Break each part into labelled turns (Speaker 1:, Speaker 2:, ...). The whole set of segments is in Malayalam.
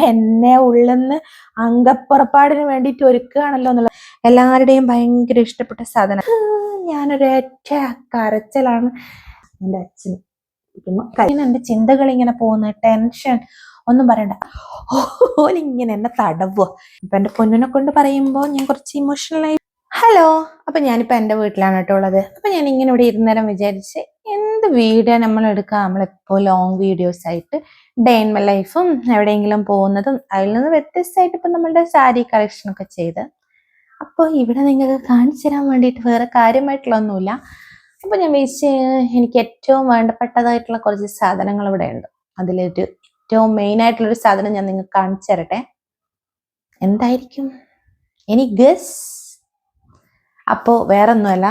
Speaker 1: എന്നെ ഉള്ളെന്ന് അംഗപ്പുറപ്പാടിന് വേണ്ടിയിട്ട് ഒരുക്കുകയാണല്ലോ എന്നുള്ളത് എല്ലാവരുടെയും ഭയങ്കര ഇഷ്ടപ്പെട്ട സാധനം. ഞാനൊരൊറ്റ കരച്ചിലാണ് എൻ്റെ അച്ഛൻ. എന്റെ ചിന്തകൾ ഇങ്ങനെ പോകുന്ന ടെൻഷൻ ഒന്നും പറയണ്ട. ഓലിങ്ങനെ എന്നെ തടവോ. ഇപ്പൊ എന്റെ പൊന്നിനെ കൊണ്ട് പറയുമ്പോൾ ഞാൻ കുറച്ച് ഇമോഷണലായി. ഹലോ, അപ്പൊ ഞാനിപ്പോ എന്റെ വീട്ടിലാണ് കേട്ടോ ഉള്ളത്. അപ്പൊ ഞാൻ ഇങ്ങനെ ഇവിടെ ഇരുന്നേരം വിചാരിച്ച് എന്ത് വീഡിയോ നമ്മൾ എടുക്കാം. നമ്മളെപ്പോ ലോങ് വീഡിയോസ് ആയിട്ട് ഡേ ഇൻ മൈ ലൈഫും എവിടെയെങ്കിലും പോകുന്നതും അതിൽ നിന്ന് വ്യത്യസ്തമായിട്ട് ഇപ്പൊ നമ്മളുടെ സാരി കളക്ഷൻ ഒക്കെ ചെയ്ത് അപ്പോൾ ഇവിടെ നിങ്ങൾക്ക് കാണിച്ചു തരാൻ വേണ്ടിയിട്ട് വേറെ കാര്യമായിട്ടുള്ള ഒന്നുമില്ല. അപ്പൊ ഞാൻ വിചാരിച്ച് എനിക്ക് ഏറ്റവും വേണ്ടപ്പെട്ടതായിട്ടുള്ള കുറച്ച് സാധനങ്ങൾ ഇവിടെ ഉണ്ട്. അതിലൊരു ഏറ്റവും മെയിൻ ആയിട്ടുള്ളൊരു സാധനം ഞാൻ നിങ്ങൾക്ക് കാണിച്ചു തരട്ടെ. എന്തായിരിക്കും എനി ഗസ്? അപ്പോ വേറൊന്നുമല്ല,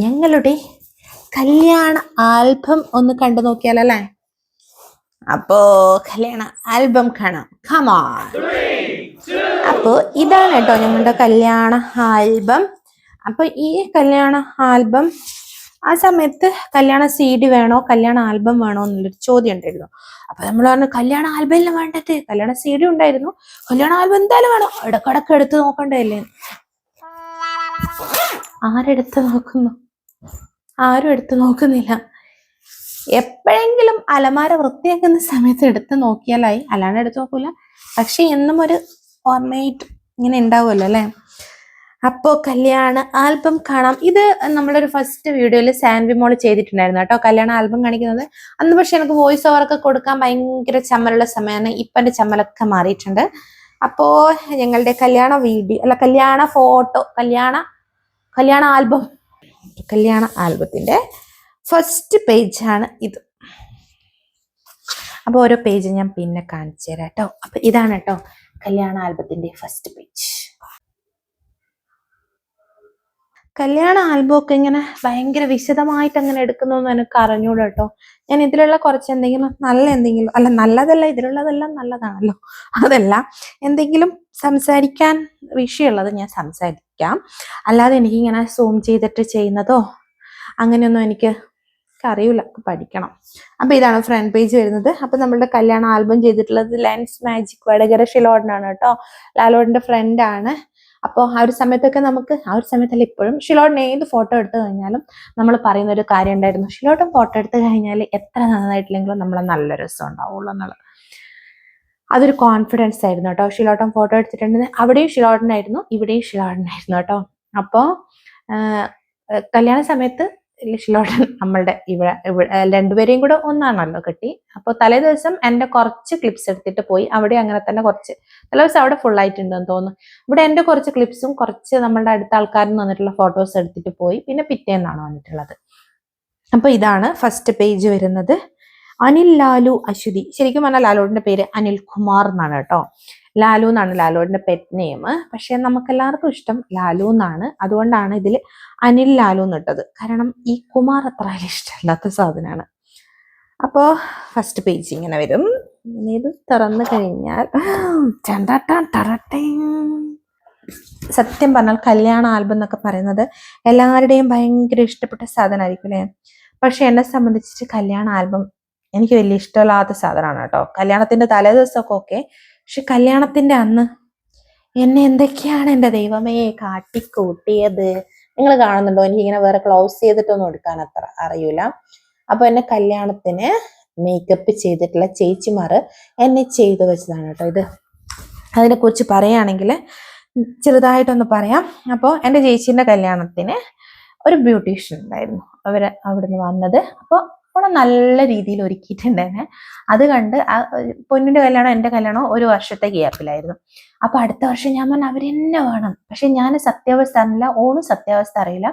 Speaker 1: ഞങ്ങളുടെ കല്യാണ ആൽബം ഒന്ന് കണ്ടു നോക്കിയാലല്ലേ. അപ്പോ കല്യാണ ആൽബം കാണാം. Come on. അപ്പോ ഇതാണ് കേട്ടോ ഞങ്ങളുടെ കല്യാണ ആൽബം. അപ്പൊ ഈ കല്യാണ ആൽബം ആ സമയത്ത് കല്യാണ CD വേണോ കല്യാണ ആൽബം വേണോ എന്നുള്ളൊരു ചോദ്യം ഉണ്ടായിരുന്നു. അപ്പൊ നമ്മൾ പറഞ്ഞു കല്യാണ ആൽബം അല്ല വേണ്ടത്, കല്യാണ CD ഉണ്ടായിരുന്നു, കല്യാണ ആൽബം എന്തായാലും വേണം, ഇടക്കിടക്ക് എടുത്ത് നോക്കണ്ടല്ലേ. ആരെടുത്ത് നോക്കുന്നു? ആരും എടുത്ത് നോക്കുന്നില്ല. എപ്പോഴെങ്കിലും അലമാര വൃത്തിയാക്കുന്ന സമയത്ത് എടുത്ത് നോക്കിയാലായി, അല്ലാണ്ട് എടുത്ത് നോക്കൂല. പക്ഷെ എന്നും ഒരു ഓർമ്മയായിട്ട് ഇങ്ങനെ ഉണ്ടാവുമല്ലോ അല്ലെ. അപ്പോ കല്യാണ ആൽബം കാണാം. ഇത് നമ്മളൊരു ഫസ്റ്റ് വീഡിയോയിൽ സാൻവി മോള് ചെയ്തിട്ടുണ്ടായിരുന്നു കേട്ടോ, കല്യാണ ആൽബം കാണിക്കുന്നത്. അന്ന് പക്ഷെ എനിക്ക് വോയിസ് ഓവറൊക്കെ കൊടുക്കാൻ ഭയങ്കര ചമ്മലുള്ള സമയമാണ്. ഇപ്പം എൻ്റെ ചമ്മലൊക്കെ മാറിയിട്ടുണ്ട്. അപ്പോ ഞങ്ങളുടെ കല്യാണ വീഡിയോ അല്ല, കല്യാണ ഫോട്ടോ, കല്യാണ ആൽബം, കല്യാണ ആൽബത്തിന്റെ ഫസ്റ്റ് പേജാണ് ഇത്. അപ്പൊ ഓരോ പേജ് ഞാൻ പിന്നെ കാണിച്ചു തരാം കേട്ടോ. അപ്പൊ ഇതാണ് കേട്ടോ കല്യാണ ആൽബത്തിന്റെ ഫസ്റ്റ് പേജ്. കല്യാണ ആൽബം ഒക്കെ ഇങ്ങനെ ഭയങ്കര വിശദമായിട്ട് അങ്ങനെ എടുക്കുന്നൊന്നും എനിക്ക് അറിഞ്ഞൂട കേട്ടോ. ഞാൻ ഇതിലുള്ള കുറച്ച് എന്തെങ്കിലും അല്ല, നല്ലതല്ല, ഇതിലുള്ളതെല്ലാം നല്ലതാണല്ലോ, അതല്ല എന്തെങ്കിലും സംസാരിക്കാൻ വിഷയമുള്ളത് ഞാൻ സംസാരിക്കാം. അല്ലാതെ എനിക്കിങ്ങനെ സൂം ചെയ്തിട്ട് ചെയ്യുന്നതോ അങ്ങനെയൊന്നും എനിക്ക് അറിയില്ല, പഠിക്കണം. അപ്പൊ ഇതാണ് ഫ്രണ്ട് പേജ് വരുന്നത്. അപ്പൊ നമ്മളുടെ കല്യാണ ആൽബം ചെയ്തിട്ടുള്ളത് ലെൻസ് മാജിക് വടകര ഷിലോഡിനാണ് കേട്ടോ. ലാലോഡിന്റെ ഫ്രണ്ട് ആണ്. അപ്പോൾ ആ ഒരു സമയത്തൊക്കെ ആ ഒരു സമയത്തല്ല, ഇപ്പോഴും ഷിലോഡിന് ഏത് ഫോട്ടോ എടുത്തു കഴിഞ്ഞാലും നമ്മൾ പറയുന്ന ഒരു കാര്യം ഉണ്ടായിരുന്നു, ഷിലോട്ടും ഫോട്ടോ എടുത്തു കഴിഞ്ഞാൽ എത്ര നന്നായിട്ടില്ലെങ്കിലും നമ്മളെ നല്ല രസം ഉണ്ടാവുള്ളൂ എന്നുള്ളത്. അതൊരു കോൺഫിഡൻസ് ആയിരുന്നു കേട്ടോ. ഷിലോട്ടം ഫോട്ടോ എടുത്തിട്ടുണ്ടെങ്കിൽ അവിടെയും ഷിലോട്ടനായിരുന്നു, ഇവിടെയും ഷിലോട്ടനായിരുന്നു കേട്ടോ. അപ്പോൾ കല്യാണ സമയത്ത് ഷിലോട്ടൻ നമ്മളുടെ ഇവിടെ രണ്ടുപേരെയും കൂടെ ഒന്നാണല്ലോ കെട്ടി. അപ്പോൾ തലേ ദിവസം എൻ്റെ കുറച്ച് ക്ലിപ്സ് എടുത്തിട്ട് പോയി. അവിടെ അങ്ങനെ തന്നെ കുറച്ച് തലേ ദിവസം അവിടെ ഫുൾ ആയിട്ടുണ്ടെന്ന് തോന്നുന്നു. ഇവിടെ എൻ്റെ കുറച്ച് ക്ലിപ്സും കുറച്ച് നമ്മളുടെ അടുത്ത ആൾക്കാരിൽ വന്നിട്ടുള്ള ഫോട്ടോസ് എടുത്തിട്ട് പോയി. പിന്നെ പിറ്റേന്നാണ് വന്നിട്ടുള്ളത്. അപ്പൊ ഇതാണ് ഫസ്റ്റ് പേജ് വരുന്നത്. അനിൽ ലാലു അശ്വതി. ശരിക്കും പറഞ്ഞാൽ ലാലുവിന്റെ പേര് അനിൽ കുമാർ എന്നാണ് കേട്ടോ. ലാലു എന്നാണ് ലാലുവിന്റെ പെറ്റ് നെയിം. പക്ഷെ നമുക്ക് എല്ലാവർക്കും ഇഷ്ടം ലാലു എന്നാണ്. അതുകൊണ്ടാണ് ഇതിൽ അനിൽ ലാലു എന്നിട്ടത്. കാരണം ഈ കുമാർ അത്ര ഇഷ്ടമല്ലാത്ത സാധനമാണ്. അപ്പോ ഫസ്റ്റ് പേജ് ഇങ്ങനെ വരും. ഇത് തുറന്നു കഴിഞ്ഞാൽ സത്യം പറഞ്ഞാൽ കല്യാണ ആൽബം എന്നൊക്കെ പറയുന്നത് എല്ലാവരുടെയും ഭയങ്കര ഇഷ്ടപ്പെട്ട സാധനമായിരിക്കും അല്ലേ. പക്ഷെ എന്നെ സംബന്ധിച്ചിട്ട് കല്യാണ ആൽബം എനിക്ക് വലിയ ഇഷ്ടമില്ലാത്ത സാധനമാണ് കേട്ടോ. കല്യാണത്തിന്റെ തലേ ദിവസമൊക്കെ ഓക്കെ, പക്ഷെ കല്യാണത്തിന്റെ അന്ന് എന്നെ എന്തൊക്കെയാണ് എൻ്റെ ദൈവമേ കാട്ടിക്കൂട്ടിയത്. നിങ്ങൾ കാണുന്നുണ്ടോ? എനിക്കിങ്ങനെ വേറെ ക്ലോസ് ചെയ്തിട്ടൊന്നും എടുക്കാൻ അത്ര അറിയൂല. അപ്പൊ എന്നെ കല്യാണത്തിന് മേക്കപ്പ് ചെയ്തിട്ടുള്ള ചേച്ചിമാർ എന്നെ ചെയ്തു വെച്ചതാണ് കേട്ടോ ഇത്. അതിനെക്കുറിച്ച് പറയുകയാണെങ്കിൽ ചെറുതായിട്ടൊന്ന് പറയാം. അപ്പോൾ എൻ്റെ ചേച്ചീൻ്റെ കല്യാണത്തിന് ഒരു ബ്യൂട്ടീഷ്യൻ ഉണ്ടായിരുന്നു, അവിടുന്ന് വന്നത്. അപ്പോൾ അവിടെ നല്ല രീതിയിൽ ഒരുക്കിയിട്ടുണ്ടായിരുന്നെ. അത് കണ്ട് പൊന്നിന്റെ കല്യാണം എൻ്റെ കല്യാണം ഒരു വർഷത്തെ ഗ്യാപ്പിലായിരുന്നു. അപ്പൊ അടുത്ത വർഷം ഞാൻ പറഞ്ഞു അവരെന്നെ വേണം. പക്ഷെ ഞാൻ സത്യാവസ്ഥ അറിയില്ല, ഓണും സത്യാവസ്ഥ അറിയില്ല.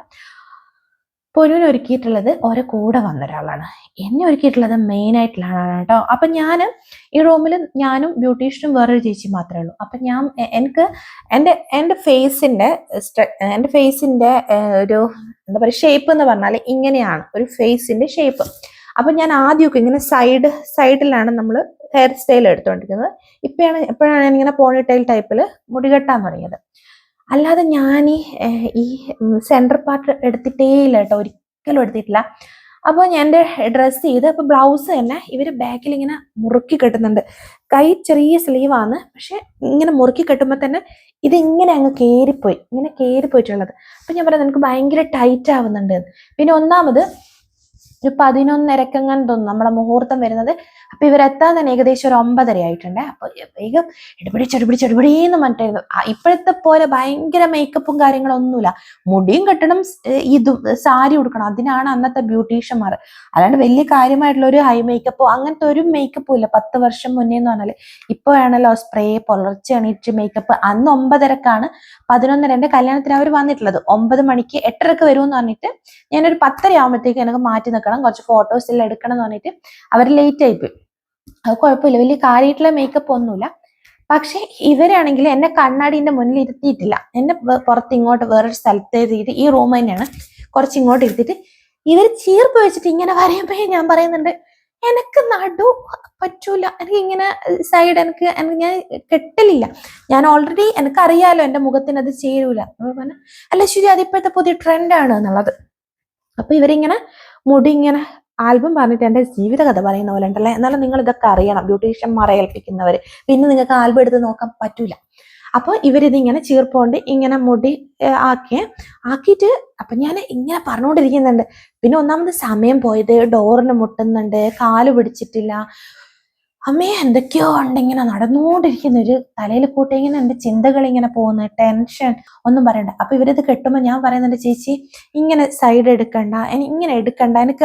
Speaker 1: പൊന്നിനെ ഒരുക്കിയിട്ടുള്ളത് ഓരോ കൂടെ വന്ന ഒരാളാണ്, എന്നെ ഒരുക്കിയിട്ടുള്ളത് മെയിൻ ആയിട്ടുള്ള ആളാണ് കേട്ടോ. അപ്പൊ ഞാൻ ഈ റൂമിൽ ഞാനും ബ്യൂട്ടീഷ്യനും വേറൊരു ചേച്ചി മാത്രമേ ഉള്ളൂ. അപ്പൊ എനിക്ക് എൻ്റെ ഫേസിന്റെ ഒരു എന്താ പറയുക ഷേപ്പ് എന്ന് പറഞ്ഞാൽ ഇങ്ങനെയാണ് ഒരു ഫേസിന്റെ ഷേപ്പ്. അപ്പൊ ഞാൻ ആദ്യമൊക്കെ ഇങ്ങനെ സൈഡിലാണ് നമ്മൾ ഹെയർ സ്റ്റൈൽ എടുത്തുകൊണ്ടിരിക്കുന്നത്. എപ്പോഴാണ് ഞാൻ ഇങ്ങനെ പോണിറ്റെയിൽ ടൈപ്പിൽ മുടി കെട്ടാൻ തുടങ്ങിയത്. അല്ലാതെ ഞാൻ ഈ സെൻറ്റർ പാർട്ട് എടുത്തിട്ടേ ഇല്ല കേട്ടോ, ഒരിക്കലും എടുത്തിട്ടില്ല. അപ്പോൾ ഞാൻ എൻ്റെ ഡ്രസ്സ് ചെയ്ത് അപ്പോൾ ബ്ലൗസ് തന്നെ ഇവർ ബാക്കിൽ ഇങ്ങനെ മുറുക്കി കെട്ടുന്നുണ്ട്. കൈ ചെറിയ സ്ലീവാണ്, പക്ഷെ ഇങ്ങനെ മുറുക്കി കെട്ടുമ്പോൾ തന്നെ ഇതിങ്ങനെ അങ്ങ് കയറിപ്പോയി, ഇങ്ങനെ കയറിപ്പോയിട്ടുള്ളത്. അപ്പം ഞാൻ പറയുന്നത് എനിക്ക് ഭയങ്കര ടൈറ്റ് ആവുന്നുണ്ട്. പിന്നെ ഒന്നാമത് ഒരു 11:30 തോന്നുന്നു നമ്മളെ മുഹൂർത്തം വരുന്നത്. അപ്പൊ ഇവരെത്താൻ തന്നെ ഏകദേശം ഒരു 9:30 ആയിട്ടുണ്ട്. അപ്പൊ വേഗം എടുപിടിച്ചെടുപിടിന്ന് പറഞ്ഞിട്ടായിരുന്നു. ഇപ്പോഴത്തെ പോലെ ഭയങ്കര മേക്കപ്പും കാര്യങ്ങളൊന്നുമില്ല. മുടിയും കെട്ടണം, ഇതും സാരി ഉടുക്കണം, അതിനാണ് അന്നത്തെ ബ്യൂട്ടീഷ്യന്മാർ. അല്ലാണ്ട് വലിയ കാര്യമായിട്ടുള്ള ഒരു ഹൈ മേക്കപ്പോ അങ്ങനത്തെ ഒരു മേക്കപ്പും ഇല്ല. 10 വർഷം മുന്നേ എന്ന് പറഞ്ഞാല് ഇപ്പോഴാണല്ലോ സ്പ്രേ പുലർച്ചെ എണീറ്റ് മേക്കപ്പ്. അന്ന് 9:30 11:30 കല്യാണത്തിന് അവർ വന്നിട്ടുള്ളത്. 9 മണിക്ക് 8:30 വരുമെന്ന് പറഞ്ഞിട്ട് ഞാനൊരു 10:30 ആകുമ്പോഴത്തേക്ക് എനിക്ക് മാറ്റി നിൽക്കണം, കുറച്ച് ഫോട്ടോസ് എല്ലാം എടുക്കണം എന്ന് പറഞ്ഞിട്ട് അവർ ലേറ്റ് ആയിപ്പോയി. അത് കുഴപ്പമില്ല, വലിയ കാര്യമായിട്ടുള്ള മേക്കപ്പ് ഒന്നുമില്ല. പക്ഷെ ഇവരാണെങ്കിൽ എന്നെ കണ്ണാടിന്റെ മുന്നിൽ ഇരുത്തിയിട്ടില്ല. എന്നെ പുറത്ത് ഇങ്ങോട്ട് വേറൊരു സ്ഥലത്ത് എഴുതിയിട്ട്, ഈ റൂം തന്നെയാണ്, കുറച്ച് ഇങ്ങോട്ട് ഇരുത്തിയിട്ട് ഇവർ ചീർപ്പ് വെച്ചിട്ട് ഇങ്ങനെ പറയുമ്പോ ഞാൻ പറയുന്നുണ്ട് എനിക്ക് നടു പറ്റൂല, എനിക്ക് ഇങ്ങനെ സൈഡ് എനിക്ക് ഞാൻ കെട്ടലില്ല. ഞാൻ ഓൾറെഡി എനിക്കറിയാലോ എൻ്റെ മുഖത്തിന് അത് ചേരൂല. പറഞ്ഞ അല്ല ശരി, അതിപ്പോഴത്തെ പുതിയ ട്രെൻഡാണ് എന്നുള്ളത്. അപ്പൊ ഇവരിങ്ങനെ മുടി ഇങ്ങനെ ആൽബം പറഞ്ഞിട്ട് എൻ്റെ ജീവിത കഥ പറയുന്ന പോലെ ഉണ്ടല്ലേ. എന്നാലും നിങ്ങൾ ഇതൊക്കെ അറിയണം, ബ്യൂട്ടീഷ്യന്മാരെ ഏൽപ്പിക്കുന്നവർ. പിന്നെ നിങ്ങൾക്ക് ആൽബം എടുത്ത് നോക്കാൻ പറ്റൂല. അപ്പോൾ ഇവരിതിങ്ങനെ ചീർപ്പോണ്ട് ഇങ്ങനെ മുടി ആക്കിയിട്ട് അപ്പൊ ഞാൻ ഇങ്ങനെ പറഞ്ഞുകൊണ്ടിരിക്കുന്നുണ്ട്. പിന്നെ ഒന്നാമത് സമയം പോയത്, ഡോറിന് മുട്ടുന്നുണ്ട്, കാല് പിടിച്ചിട്ടില്ല, അമ്മേ എന്തൊക്കെയോ ഉണ്ട് ഇങ്ങനെ നടന്നുകൊണ്ടിരിക്കുന്ന ഒരു തലയിൽ കൂട്ടി. ഇങ്ങനെ എൻ്റെ ചിന്തകൾ ഇങ്ങനെ പോകുന്നു, ടെൻഷൻ ഒന്നും പറയണ്ട. അപ്പൊ ഇവരിത് കെട്ടുമ്പോൾ ഞാൻ പറയുന്നുണ്ട് ചേച്ചി ഇങ്ങനെ സൈഡ് എടുക്കണ്ട, ഇങ്ങനെ എടുക്കണ്ട, എനിക്ക്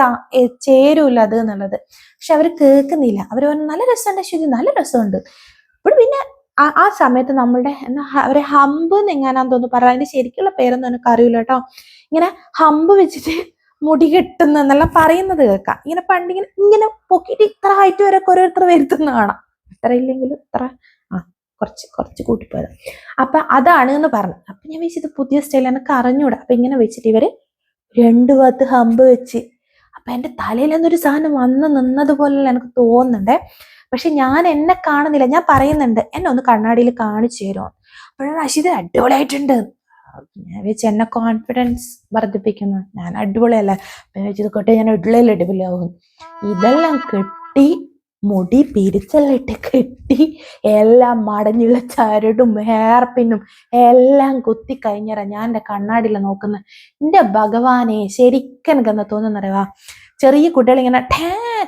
Speaker 1: ചേരൂല അത് എന്നുള്ളത്. പക്ഷെ അവർ കേൾക്കുന്നില്ല. അവർ പറഞ്ഞു നല്ല രസമുണ്ട് ശരി, നല്ല രസമുണ്ട്. ഇപ്പോൾ പിന്നെ ആ സമയത്ത് നമ്മളുടെ അവരെ ഹമ്പ് എങ്ങാനാന്ന് തോന്നുന്നു പറയാം, അതിന്റെ ശരിക്കുള്ള പേരൊന്നും എനിക്ക് അറിയില്ല കേട്ടോ. ഇങ്ങനെ ഹമ്പ് വെച്ചിട്ട് മുടി കെട്ടുന്ന എന്നെല്ലാം പറയുന്നത് കേൾക്കാം. ഇങ്ങനെ പണ്ടിങ്ങനെ ഇങ്ങനെ പൊക്കിയിട്ട് ഇത്ര ഹൈറ്റ് വരെ ഓരോരുത്തർ വരുത്തുന്ന കാണാം. ഇത്ര ഇല്ലെങ്കിലും ഇത്ര കുറച്ച് കൂട്ടിപ്പോയത്. അപ്പൊ അതാണ് എന്ന് പറഞ്ഞു. അപ്പൊ ഞാൻ വെച്ചത് പുതിയ സ്റ്റൈൽ എനിക്ക് അറിഞ്ഞൂടാ. അപ്പൊ ഇങ്ങനെ വെച്ചിട്ട് ഇവര് 2 ഭാഗത്ത് ഹമ്പ് വെച്ച്, അപ്പൊ എന്റെ തലയിലൊന്നൊരു സാധനം വന്ന് നിന്നതുപോലെ എനിക്ക് തോന്നുന്നുണ്ടേ. പക്ഷെ ഞാൻ എന്നെ കാണുന്നില്ല. ഞാൻ പറയുന്നുണ്ട് എന്നെ ഒന്ന് കണ്ണാടിയിൽ കാണിച്ചു തരുമോ. അപ്പോഴാണ് അശ്വിത അടിപൊളിയായിട്ടുണ്ട്. ഞാൻ വെച്ച് എന്നെ കോൺഫിഡൻസ് വർദ്ധിപ്പിക്കുന്നു, ഞാൻ അടിപൊളിയല്ല. വെച്ചത് കൊട്ടെ ഞാൻ ഇടലയിൽ അടിപൊളിയാവും. ഇതെല്ലാം കെട്ടി മുടി പിരിച്ചെല്ലിട്ട് കെട്ടി എല്ലാം മടഞ്ഞുള്ള ചരടും ഹെയർ പിന്നും എല്ലാം കുത്തി കഴിഞ്ഞാ ഞാൻ എൻ്റെ കണ്ണാടിയിൽ നോക്കുന്നത്. എൻ്റെ ഭഗവാനെ ശരിക്കും എനിക്കെന്ന് തോന്നുന്നറിയാ. ചെറിയ കുട്ടികൾ ഇങ്ങനെ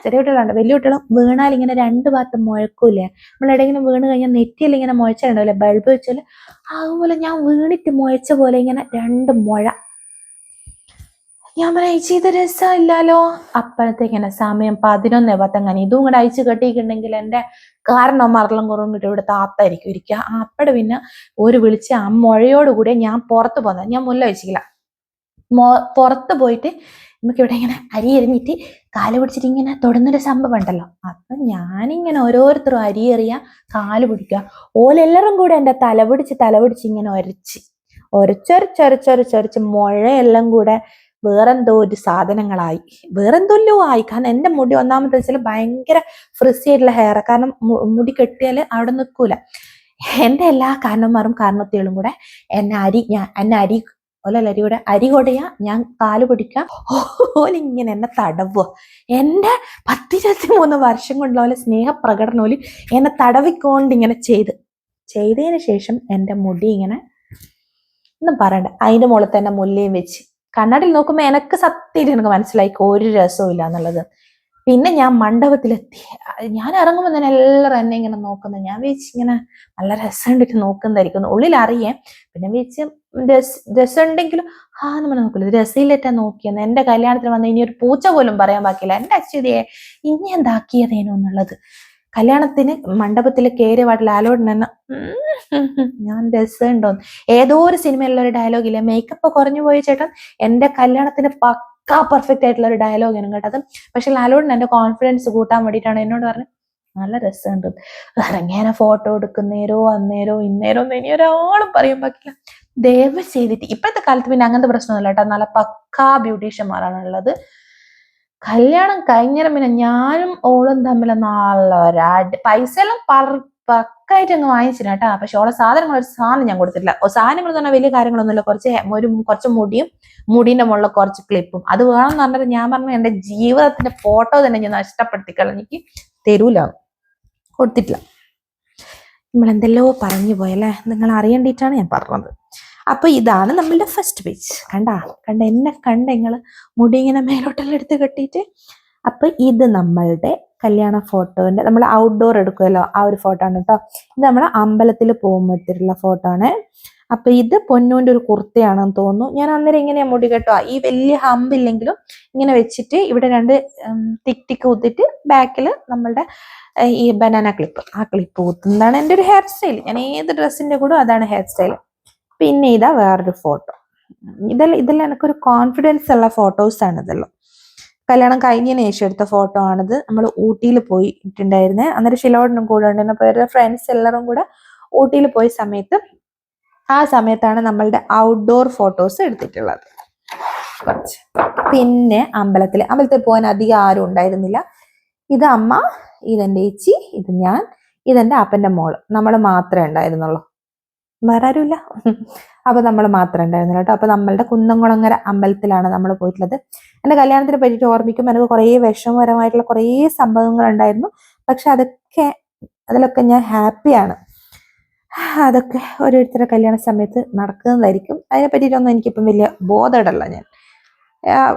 Speaker 1: ചെറിയ കുട്ടികളുണ്ട്, വലിയ കുട്ടികളും വീണാൽ ഇങ്ങനെ 2 ഭാഗത്ത് മുഴക്കൂലേ, നമ്മളെവിടെയെങ്കിലും വീണ് കഴിഞ്ഞാൽ നെറ്റിയിൽ ഇങ്ങനെ മുഴച്ചുണ്ടാവില്ലേ ബൾബ് വെച്ചാൽ, അതുപോലെ ഞാൻ വീണിട്ട് മുഴച്ച പോലെ ഇങ്ങനെ 2 മുഴ. ഞാൻ പറയാം ചേച്ചി ഇത് രസമില്ലാലോ. അപ്പോഴത്തേക്കിങ്ങനെ സമയം 11:10. ഇതും കൂടെ അയച്ചു കെട്ടിയിട്ടുണ്ടെങ്കിൽ എൻ്റെ കാരണം മറലും കുറവും കിട്ടും, ഇവിടെ താത്തായിരിക്കും ഇരിക്കുക. അപ്പടെ പിന്നെ ഒരു വിളിച്ച് ആ മുഴയോട് കൂടെ ഞാൻ പുറത്ത് പോകുന്നത്. ഞാൻ മുല്ല വെച്ചില്ല, പുറത്ത് പോയിട്ട് നമുക്ക് ഇവിടെ ഇങ്ങനെ അരി എറിഞ്ഞിട്ട് കാല് പിടിച്ചിട്ട് ഇങ്ങനെ തൊടുന്നൊരു സംഭവം ഉണ്ടല്ലോ. അപ്പൊ ഞാനിങ്ങനെ ഓരോരുത്തരും അരി എറിയ കാല് പിടിക്കുക, ഓലെല്ലാരും കൂടെ എൻ്റെ തല പിടിച്ച് ഇങ്ങനെ ഒരച്ചൊരച്ചൊരച്ചൊരച്ചൊരച്ച് മുഴയെല്ലാം കൂടെ വേറെന്തോ ഒരു സാധനങ്ങളായി, വേറെന്തോല്ലോ ആയി. കാരണം എൻ്റെ മുടി ഒന്നാമത്തെ വെച്ചാൽ ഭയങ്കര ഫ്രിസി ആയിട്ടുള്ള ഹെയർ, കാരണം മുടി കെട്ടിയാൽ അവിടെ നിൽക്കൂല. എൻ്റെ എല്ലാ കാരണന്മാരും കാരണത്തികളും കൂടെ എന്നെ അരി ഓലരിയുടെ അരി കൊടയാ, ഞാൻ കാല് പിടിക്കുക, ഓലിങ്ങനെ എന്നെ തടവുക. എൻ്റെ 10-23 വർഷം കൊണ്ടുള്ള ഓലെ സ്നേഹപ്രകടനം ഓല് എന്നെ തടവിക്കൊണ്ട് ഇങ്ങനെ ചെയ്തതിന് ശേഷം എൻ്റെ മുടി ഇങ്ങനെ ഒന്നും പറയണ്ട, അതിന്റെ മുകളിൽ തന്നെ മുല്ലയും വെച്ച് കണ്ണാടിയിൽ നോക്കുമ്പോൾ എനിക്ക് സത്യമായിട്ട് എനിക്ക് മനസ്സിലായി ഒരു രസവും ഇല്ല എന്നുള്ളത്. പിന്നെ ഞാൻ മണ്ഡപത്തിലെത്തി. ഞാൻ ഇറങ്ങുമ്പോൾ തന്നെ എല്ലാവരും എന്നെ ഇങ്ങനെ നോക്കുന്നത്. ഞാൻ ഇങ്ങനെ നല്ല രസമുണ്ടിട്ട് നോക്കുന്നതായിരിക്കും ഉള്ളിൽ അറിയാം. പിന്നെ രസമുണ്ടെങ്കിലും നമ്മൾ നോക്കില്ല, രസയിലേറ്റാ നോക്കിയെന്ന്. എൻ്റെ കല്യാണത്തിന് വന്ന ഇനി ഒരു പൂച്ച പോലും പറയാൻ ബാക്കിയില്ല എൻ്റെ അച്യുതിയെ ഇനി എന്താക്കിയതേനോ എന്നുള്ളത്. കല്യാണത്തിന് മണ്ഡപത്തിൽ കയറിയ പാട്ടിൽ ആലോടൻ തന്നെ ഞാൻ രസമുണ്ടോന്ന്. ഏതോ ഒരു സിനിമയിലുള്ള ഒരു ഡയലോഗില്ലേ, മേക്കപ്പ് കുറഞ്ഞു പോയ ചേട്ടൻ എൻ്റെ കല്യാണത്തിന് പക്കാ പെർഫെക്റ്റ് ആയിട്ടുള്ള ഒരു ഡയലോഗാണ് കേട്ടത്. പക്ഷെ ലാലോടിന് എൻ്റെ കോൺഫിഡൻസ് കൂട്ടാൻ വേണ്ടിയിട്ടാണ് എന്നോട് പറഞ്ഞത് നല്ല രസമുണ്ട്. ഇറങ്ങിയാനെ ഫോട്ടോ എടുക്കുന്നേരോ അന്നേരോ ഇന്നേരോ ഒന്നും ഇനി ഒരാളും പറയാൻ പറ്റില്ല. ദയവ് ചെയ്തിട്ട് ഇപ്പോഴത്തെ കാലത്ത് പിന്നെ അങ്ങനത്തെ പ്രശ്നമൊന്നുമില്ല കേട്ടോ, നല്ല പക്കാ ബ്യൂട്ടീഷ്യന്മാരാണ് ഉള്ളത്. കല്യാണം കഴിഞ്ഞാലും പിന്നെ ഞാനും ഓളും തമ്മിൽ നല്ല പൈസ എല്ലാം പക്കായിട്ട് അങ്ങ് വാങ്ങിച്ചില്ല കേട്ടാ. പക്ഷെ ഓളെ സാധനങ്ങൾ ഒരു സാധനം ഞാൻ കൊടുത്തിട്ടില്ല. സാധനങ്ങൾ എന്ന് പറഞ്ഞാൽ വലിയ കാര്യങ്ങളൊന്നുമില്ല, കുറച്ച് മുടീന്റെ മുകളിൽ കുറച്ച് ക്ലിപ്പും. അത് വേണമെന്ന് പറഞ്ഞത് ഞാൻ പറഞ്ഞു എന്റെ ജീവിതത്തിന്റെ ഫോട്ടോ തന്നെ ഞാൻ നഷ്ടപ്പെടുത്തി കളഞ്ഞിക്ക് തരൂല, കൊടുത്തിട്ടില്ല. നമ്മളെന്തെല്ലോ പറഞ്ഞു പോയല്ലേ, നിങ്ങൾ അറിയേണ്ടിയിട്ടാണ് ഞാൻ പറഞ്ഞത്. അപ്പൊ ഇതാണ് നമ്മളുടെ ഫസ്റ്റ് പേജ്. എന്നെ നിങ്ങൾ മുടി ഇങ്ങനെ മേലോട്ടെല്ലാം എടുത്ത് കെട്ടിയിട്ട്. അപ്പൊ ഇത് നമ്മളുടെ കല്യാണ ഫോട്ടോന്റെ, നമ്മൾ ഔട്ട്ഡോർ എടുക്കുമല്ലോ ആ ഒരു ഫോട്ടോ ആണ് കേട്ടോ. ഇത് നമ്മൾ അമ്പലത്തിൽ പോകുമ്പോഴത്തേക്കുള്ള ഫോട്ടോ ആണ്. അപ്പൊ ഇത് പൊന്നൂന്റെ ഒരു കുർത്തയാണെന്ന് തോന്നുന്നു. ഞാൻ അന്നേരം ഇങ്ങനെ മുടി കേട്ടോ, ഈ വലിയ ഹമ്പില്ലെങ്കിലും ഇങ്ങനെ വെച്ചിട്ട് ഇവിടെ 2 ടിക്ക് കുത്തിട്ട് ബാക്കിൽ നമ്മളുടെ ഈ ബനാന ക്ലിപ്പ്, ആ ക്ലിപ്പ് കുത്തുന്നതാണ് എൻ്റെ ഒരു ഹെയർ സ്റ്റൈൽ. ഞാൻ ഏത് ഡ്രസ്സിന്റെ കൂടെ അതാണ് ഹെയർ സ്റ്റൈൽ. പിന്നെ ഇതാ വേറൊരു ഫോട്ടോ. ഇതെല്ലാം എനിക്കൊരു കോൺഫിഡൻസ് ഉള്ള ഫോട്ടോസ് ആണ് ഇതെല്ലാം. കല്യാണം കഴിഞ്ഞതിന് ശേഷം എടുത്ത ഫോട്ടോ ആണിത്. നമ്മൾ ഊട്ടിയിൽ പോയിട്ടുണ്ടായിരുന്നേ, അന്നേരം ഷിലോടിനും കൂടെ ഉണ്ടായിരുന്നു. അപ്പോൾ ഫ്രണ്ട്സ് എല്ലാവരും കൂടെ ഊട്ടിയിൽ പോയ ആ സമയത്താണ് നമ്മളുടെ ഔട്ട്ഡോർ ഫോട്ടോസ് എടുത്തിട്ടുള്ളത് കുറച്ച്. പിന്നെ അമ്പലത്തിൽ പോകാൻ അധികം ആരും ഉണ്ടായിരുന്നില്ല. ഇത് അമ്മ, ഇതെന്റെ ചേച്ചി, ഇത് ഞാൻ, ഇതെന്റെ അപ്പന്റെ മോള്. നമ്മൾ മാത്രമേ ഉണ്ടായിരുന്നുള്ളൂ, വേറെ ആരുമില്ല. അപ്പൊ നമ്മൾ മാത്രമേ ഉണ്ടായിരുന്നില്ല കേട്ടോ. അപ്പൊ നമ്മളുടെ കുന്നംകുളങ്ങര അമ്പലത്തിലാണ് നമ്മൾ പോയിട്ടുള്ളത്. എന്റെ കല്യാണത്തിനെ പറ്റിയിട്ട് ഓർമ്മിക്കുമ്പോൾ എനിക്ക് കുറേ വിഷമകരമായിട്ടുള്ള കുറേ സംഭവങ്ങൾ ഉണ്ടായിരുന്നു. പക്ഷെ അതിലൊക്കെ ഞാൻ ഹാപ്പിയാണ്. അതൊക്കെ ഓരോരുത്തരുടെ കല്യാണ സമയത്ത് നടക്കുന്നതായിരിക്കും. അതിനെ പറ്റിയിട്ടൊന്നും എനിക്കിപ്പം വലിയ ബോധമിടല്ല ഞാൻ.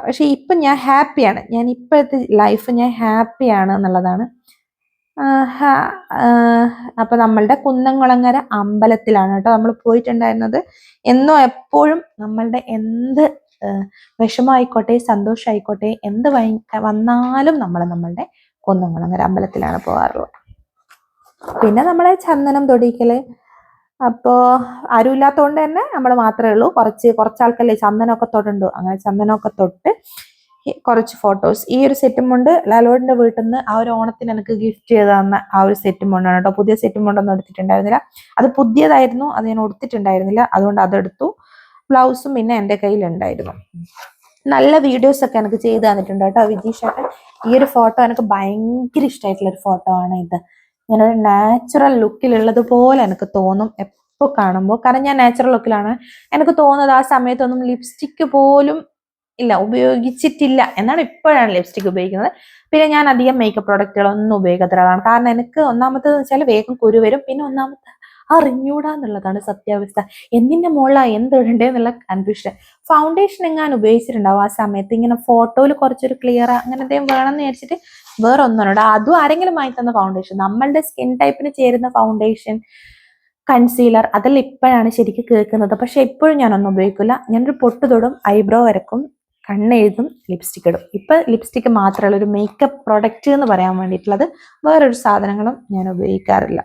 Speaker 1: പക്ഷെ ഇപ്പം ഞാൻ ഹാപ്പിയാണ്. ഞാൻ ഇപ്പോഴത്തെ ലൈഫ് ഞാൻ ഹാപ്പിയാണ് എന്നുള്ളതാണ്. അപ്പൊ നമ്മളുടെ കുന്നംകുളങ്ങര അമ്പലത്തിലാണ് കേട്ടോ നമ്മൾ പോയിട്ടുണ്ടായിരുന്നത്. എന്നോ എപ്പോഴും നമ്മളുടെ എന്ത് വിഷമമായിക്കോട്ടെ സന്തോഷമായിക്കോട്ടെ എന്ത് വന്നാലും നമ്മളുടെ കുന്നംകുളങ്ങര അമ്പലത്തിലാണ് പോകാറുള്ളത്. പിന്നെ നമ്മളെ ചന്ദനം തൊടിക്കല്. അപ്പോ ആരും ഇല്ലാത്തതുകൊണ്ട് തന്നെ നമ്മൾ മാത്രമേ ഉള്ളൂ. കുറച്ചാൾക്കല്ലേ ചന്ദനമൊക്കെ തൊടുണ്ടോ, അങ്ങനെ ചന്ദനമൊക്കെ തൊട്ട് കുറച്ച് ഫോട്ടോസ്. ഈ ഒരു സെറ്റും കൊണ്ട് ലാലോടിന്റെ വീട്ടിൽ നിന്ന് ആ ഒരു ഓണത്തിന് എനിക്ക് ഗിഫ്റ്റ് ചെയ്ത് തന്ന ആ ഒരു സെറ്റും കൊണ്ടാണ് കേട്ടോ. പുതിയ സെറ്റും കൊണ്ടൊന്നും എടുത്തിട്ടുണ്ടായിരുന്നില്ല, അത് പുതിയതായിരുന്നു, അത് ഞാൻ എടുത്തിട്ടുണ്ടായിരുന്നില്ല, അതുകൊണ്ട് അതെടുത്തു. ബ്ലൗസും പിന്നെ എൻ്റെ കയ്യിലുണ്ടായിരുന്നു. നല്ല വീഡിയോസ് ഒക്കെ എനിക്ക് ചെയ്ത് തന്നിട്ടുണ്ട് കേട്ടോ വിജീഷേട്ടൻ. ഈ ഒരു ഫോട്ടോ എനിക്ക് ഭയങ്കര ഇഷ്ടമായിട്ടുള്ള ഒരു ഫോട്ടോ ആണ് ഇത്. ഞാനൊരു നാച്ചുറൽ ലുക്കിലുള്ളതുപോലെ എനിക്ക് തോന്നും എപ്പോൾ കാണുമ്പോൾ. കാരണം ഞാൻ നാച്ചുറൽ ലുക്കിലാണ്. എനിക്ക് തോന്നുന്നത് ആ സമയത്തൊന്നും ലിപ്സ്റ്റിക്ക് പോലും ഉപയോഗിച്ചിട്ടില്ല എന്നാണ്. ഇപ്പോഴാണ് ലിപ്സ്റ്റിക് ഉപയോഗിക്കുന്നത്. പിന്നെ ഞാൻ അധികം മേക്കപ്പ് പ്രോഡക്റ്റുകളൊന്നും ഉപയോഗിക്കാത്തതാണ്. കാരണം എനിക്ക് ഒന്നാമത്തേന്ന് വെച്ചാൽ വേഗം കുരു വരും. പിന്നെ ഒന്നാമത്തെ അറിഞ്ഞൂടാന്നുള്ളതാണ് സത്യാവസ്ഥ. എന്തിന്റെ മുകളിലാ എന്തിടണ്ടേ എന്നുള്ള കൺഫ്യൂഷൻ. ഫൗണ്ടേഷൻ എങ്ങാനും ഉപയോഗിച്ചിട്ടുണ്ടാവും ആ സമയത്ത്. ഇങ്ങനെ ഫോട്ടോയിൽ കുറച്ചൊരു ക്ലിയർ അങ്ങനെ എന്തെങ്കിലും വേണമെന്ന് വിചാരിച്ചിട്ട് വേറെ ഒന്നുണ്ട്. അതും ആരെങ്കിലും വാങ്ങി തന്ന ഫൗണ്ടേഷൻ, നമ്മളുടെ സ്കിൻ ടൈപ്പിന് ചേരുന്ന ഫൗണ്ടേഷൻ, കൺസീലർ, അതെല്ലാം ഇപ്പോഴാണ് ശരിക്കും കേൾക്കുന്നത്. പക്ഷെ എപ്പോഴും ഞാനൊന്നും ഉപയോഗിക്കില്ല. ഞാനൊരു പൊട്ട് തൊടും, ഐബ്രോ വരക്കും, കണ്ണെഴുതും, ലിപ്സ്റ്റിക് ഇടും. ഇപ്പൊ ലിപ്സ്റ്റിക് മാത്രമല്ല ഒരു മേക്കപ്പ് പ്രൊഡക്റ്റ് എന്ന് പറയാൻ വേണ്ടിയിട്ടുള്ളത് വേറൊരു സാധനങ്ങളും ഞാൻ ഉപയോഗിക്കാറില്ല.